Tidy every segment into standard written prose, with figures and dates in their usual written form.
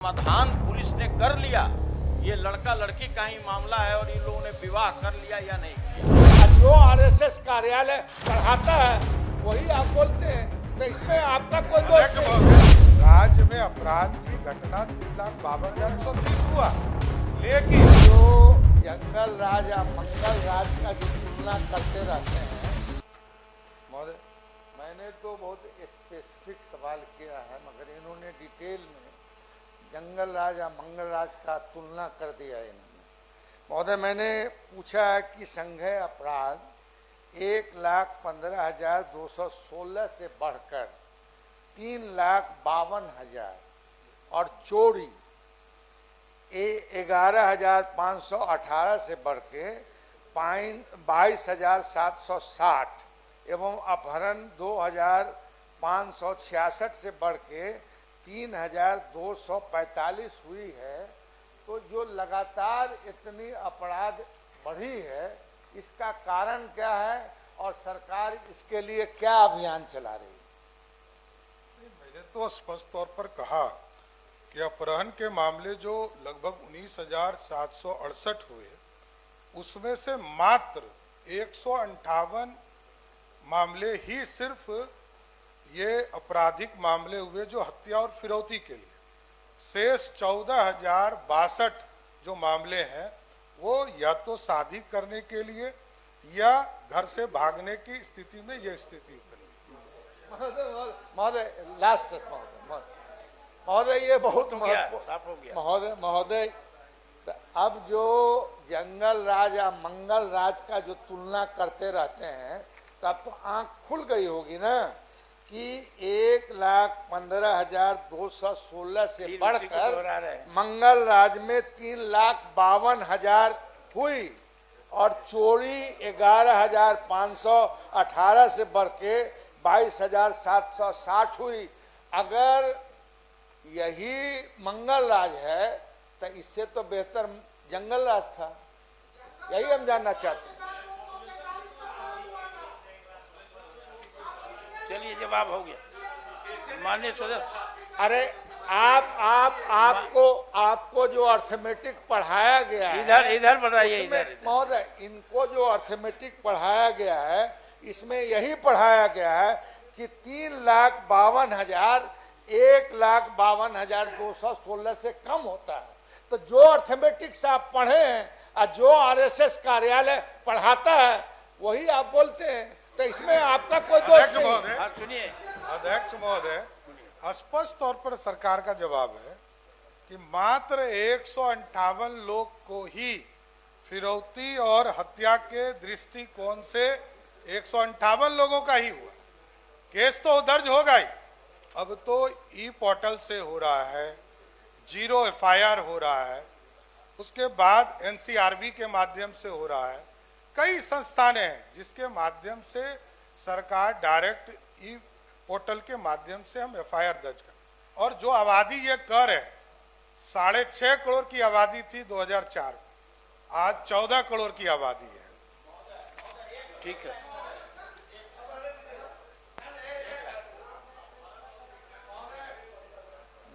समाधान पुलिस ने कर लिया। ये लड़का लड़की का ही मामला है और इन लोगों ने विवाह कर लिया या नहीं किया। जो आरएसएस कार्यालय पढ़ाता है वही आप बोलते हैं, तो इसमें आपका कोई दोष नहीं। राज्य में अपराध की घटना 3,52,130 हुआ, लेकिन जो जंगल राज या मंगल राज का जो तुलना करते रहते हैं, महोदय मैंने तो बहुत स्पेसिफिक सवाल किया है, मगर इन्होंने डिटेल में जंगल राज या मंगल राज का तुलना कर दिया इन्होंने। महोदय मैंने पूछा है कि संघीय अपराध 1,15,216 से बढ़कर 3,52,000 और चोरी 11,518 से बढ़ के 22,760 एवं अपहरण 2,566 से बढ़ के 3,245 हुई है। तो जो लगातार इतनी अपराध बढ़ी है, इसका कारण क्या है और सरकार इसके लिए क्या अभियान चला रही है? मैंने तो स्पष्ट तौर पर कहा कि अपहरण के मामले जो लगभग 19,768 हुए, उसमें से मात्र 158 मामले ही सिर्फ ये आपराधिक मामले हुए जो हत्या और फिरौती के लिए। शेष 14,062 जो मामले हैं वो या तो शादी करने के लिए या घर से भागने की स्थिति में ये स्थिति बनी। महोदय लास्ट महोदय ये बहुत महोदय अब जो जंगल राज या मंगल राज का जो तुलना करते रहते हैं, तब तो आंख खुल गई होगी ना कि 1,15,216 से बढ़कर मंगल राज में 3,52,000 हुई और चोरी 11,518 से बढ़ के 22,760 हुई। अगर यही मंगल राज है तो इससे तो बेहतर जंगल राज था। यही हम जानना चाहते हैं। चलिए जवाब हो गया माननीय सदस्य। अरे आपको जो अर्थमेटिक पढ़ाया गया है, इधर बढ़ाइए। इधर महोदय इनको जो अर्थमेटिक पढ़ाया गया है, इसमें यही पढ़ाया गया है कि 3,52,000 1,52,216 से कम होता है। तो जो अर्थमेटिक्स आप पढ़े हैं और जो आरएसएस कार्यालय पढ़ाता है वही आप बोलते हैं, तो इसमें आपका कोई दोष नहीं। सुनिए अध्यक्ष महोदय, स्पष्ट तौर पर सरकार का जवाब है कि मात्र 158 लोग को ही फिरौती और हत्या के दृष्टिकोण से 158 लोगों का ही हुआ। केस तो दर्ज होगा ही, अब तो ई पोर्टल से हो रहा है, 0 FIR हो रहा है, उसके बाद NCRB के माध्यम से हो रहा है। कई संस्थानें हैं जिसके माध्यम से सरकार डायरेक्ट ई पोर्टल के माध्यम से हम FIR दर्ज कर। और जो आबादी ये कर है, 6.5 करोड़ की आबादी थी 2004, आज 14 करोड़ की आबादी है। ठीक है।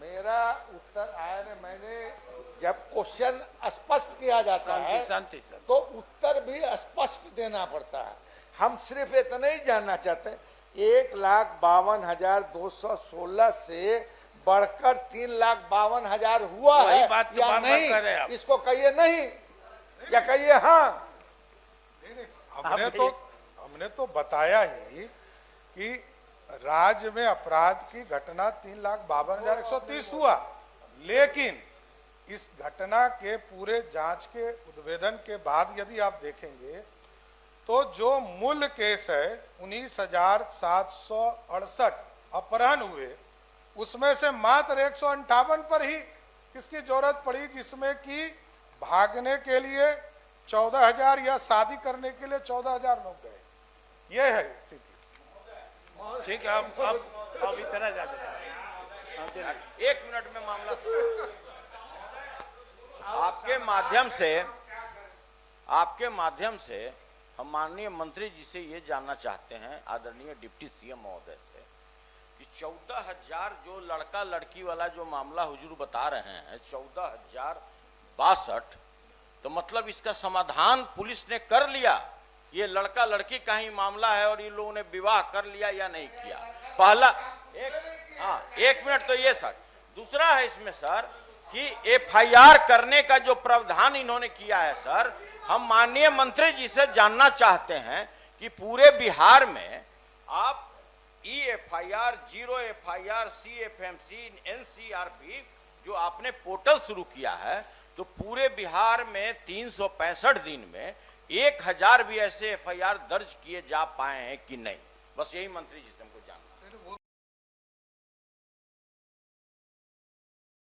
मेरा उत्तर आया न, मैंने जब क्वेश्चन स्पष्ट किया जाता है तो उत्तर भी स्पष्ट देना पड़ता है। हम सिर्फ इतना ही जानना चाहते हैं 1,52,216 से बढ़कर 3,52,000 हुआ है या नहीं, इसको कहिए नहीं या कहिए हाँ। हमने तो बताया ही कि राज्य में अपराध की घटना 3,52,130 हुआ, लेकिन इस घटना के पूरे जांच के उद्भेदन के बाद यदि आप देखेंगे तो जो मूल केस है 19,768 अपहरण हुए, उसमें से मात्र 158 पर ही किसकी जरूरत पड़ी, जिसमें कि भागने के लिए 14,000 या शादी करने के लिए 14,000 लोग गए। ये है स्थिति। ठीक है, आप इतना जाते हैं। 1 मिनट में मामला आपके माध्यम से हम माननीय मंत्री जी से ये जानना चाहते हैं, आदरणीय डिप्टी CM महोदय से, कि 14,000 जो लड़का लड़की वाला जो मामला हुजूर बता रहे हैं 14,062, तो मतलब इसका समाधान पुलिस ने कर लिया। ये लड़का लड़की का ही मामला है और इन लोगों ने विवाह कर लिया या नहीं किया। पहला एक मिनट तो ये सर। दूसरा है इसमें सर कि एफआईआर करने का जो प्रावधान इन्होंने किया है सर, हम माननीय मंत्री जी से जानना चाहते हैं कि पूरे बिहार में आप EFIR, 0 FIR, CFMC, NCRP जो आपने पोर्टल शुरू किया है, तो पूरे बिहार में 365 दिन में 1000 भी ऐसे FIR दर्ज किए जा पाए हैं कि नहीं? बस यही मंत्री जी से